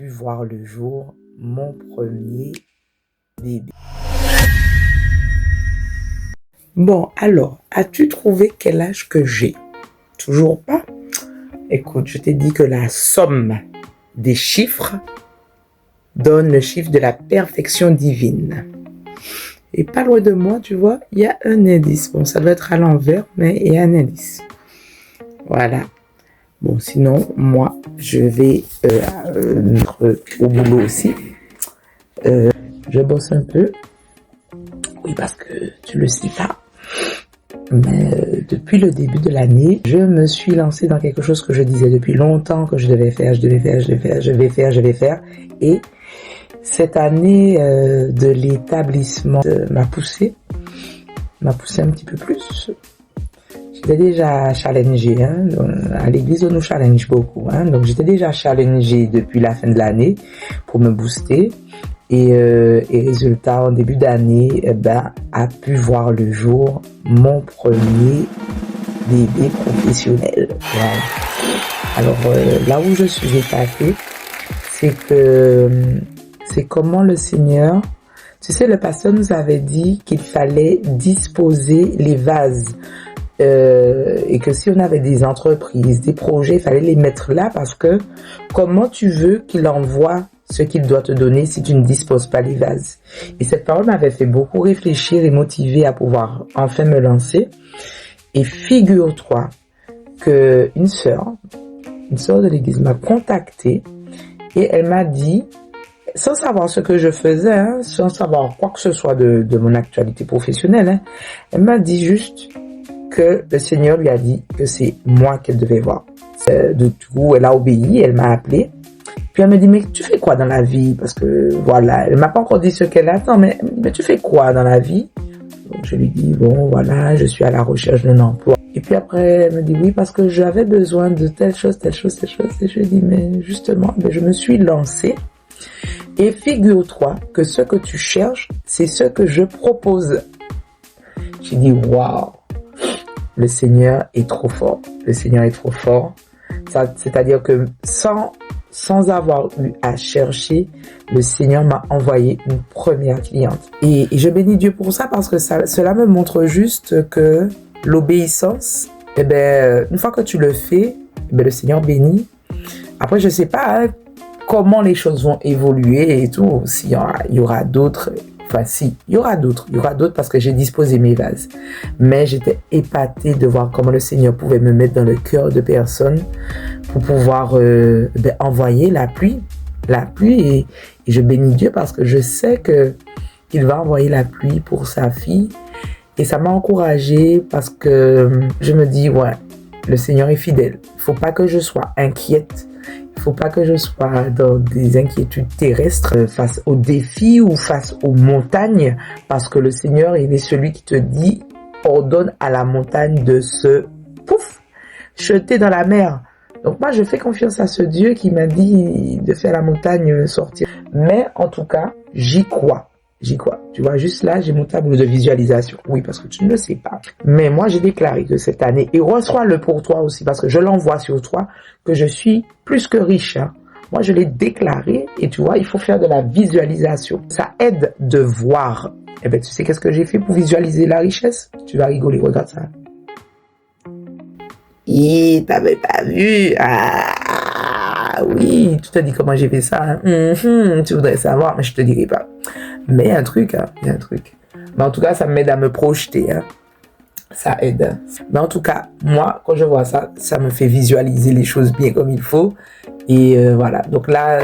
Voir le jour mon premier bébé. Bon, alors, as-tu trouvé quel âge que j'ai? Toujours pas? Écoute, je t'ai dit que la somme des chiffres donne le chiffre de la perfection divine. Et pas loin de moi, tu vois, il y a un indice. Bon, ça doit être à l'envers, mais il y a un indice. Voilà. Bon, sinon, moi, je vais au boulot aussi. Je bosse un peu. Oui, parce que tu le sais pas. Mais depuis le début de l'année, je me suis lancée dans quelque chose que je disais depuis longtemps que je devais faire. Je vais faire. Et cette année de l'établissement m'a poussé un petit peu plus. J'étais déjà challengée, hein. À l'église on nous challenge beaucoup, hein. Donc j'étais déjà challengée depuis la fin de l'année pour me booster et résultat en début d'année, a pu voir le jour mon premier bébé professionnel. Voilà. Alors là où je suis épatée, c'est comment le Seigneur, tu sais, le pasteur nous avait dit qu'il fallait disposer les vases. Et que si on avait des entreprises, des projets, il fallait les mettre là parce que comment tu veux qu'il envoie ce qu'il doit te donner si tu ne disposes pas les vases? Et cette parole m'avait fait beaucoup réfléchir et motiver à pouvoir enfin me lancer. Et figure-toi que une sœur de l'église m'a contactée et elle m'a dit, sans savoir ce que je faisais, hein, sans savoir quoi que ce soit de mon actualité professionnelle, hein, elle m'a dit juste que le Seigneur lui a dit que c'est moi qu'elle devait voir. De tout, elle a obéi, elle m'a appelé. Puis elle me dit, mais tu fais quoi dans la vie? Parce que voilà, elle m'a pas encore dit ce qu'elle attend, mais tu fais quoi dans la vie? Donc je lui dis, bon voilà, je suis à la recherche d'un emploi. Et puis après, elle me dit, oui, parce que j'avais besoin de telle chose. Et je lui dis, mais justement, je me suis lancée. Et figure-toi que ce que tu cherches, c'est ce que je propose. J'ai dit, waouh! Le Seigneur est trop fort. Le Seigneur est trop fort. C'est-à-dire que sans avoir eu à chercher, le Seigneur m'a envoyé une première cliente. Et je bénis Dieu pour ça parce que cela me montre juste que l'obéissance, une fois que tu le fais, le Seigneur bénit. Après, je sais pas comment les choses vont évoluer et tout. S'il y aura d'autres. Enfin, si, il y aura d'autres parce que j'ai disposé mes vases. Mais j'étais épatée de voir comment le Seigneur pouvait me mettre dans le cœur de personnes pour pouvoir envoyer la pluie. Et je bénis Dieu parce que je sais qu'il va envoyer la pluie pour sa fille. Et ça m'a encouragée parce que je me dis, ouais, le Seigneur est fidèle. Il ne faut pas que je sois inquiète. Il faut pas que je sois dans des inquiétudes terrestres face aux défis ou face aux montagnes, parce que le Seigneur, il est celui qui te dit, ordonne à la montagne de se jeter dans la mer. Donc moi, je fais confiance à ce Dieu qui m'a dit de faire la montagne sortir. Mais en tout cas, j'y crois. Tu vois, juste là, j'ai mon tableau de visualisation. Oui, parce que tu ne le sais pas. Mais moi, j'ai déclaré que cette année, et reçois-le pour toi aussi, parce que je l'envoie sur toi, que je suis plus que riche. Hein. Moi, je l'ai déclaré, et tu vois, il faut faire de la visualisation. Ça aide de voir. Eh ben, tu sais qu'est-ce que j'ai fait pour visualiser la richesse? Tu vas rigoler, regarde ça. T'avais pas vu? Ah oui, tu te dis comment j'ai fait ça. Hein? Tu voudrais savoir, mais je te dirai pas. Mais il y a un truc. Mais en tout cas, ça m'aide à me projeter. Hein. Ça aide. Mais en tout cas, moi, quand je vois ça, ça me fait visualiser les choses bien comme il faut. Et voilà. Donc là,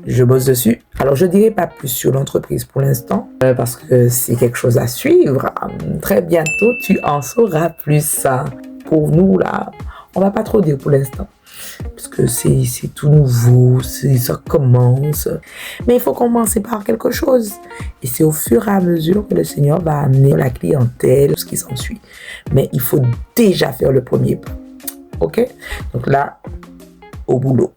je bosse dessus. Alors, je dirai pas plus sur l'entreprise pour l'instant, parce que c'est quelque chose à suivre. Très bientôt, tu en sauras plus. Pour nous, là, on va pas trop dire pour l'instant. Parce que c'est tout nouveau, ça commence. Mais il faut commencer par quelque chose. Et c'est au fur et à mesure que le Seigneur va amener la clientèle, ce qui s'ensuit. Mais il faut déjà faire le premier pas. Ok? Donc là, au boulot.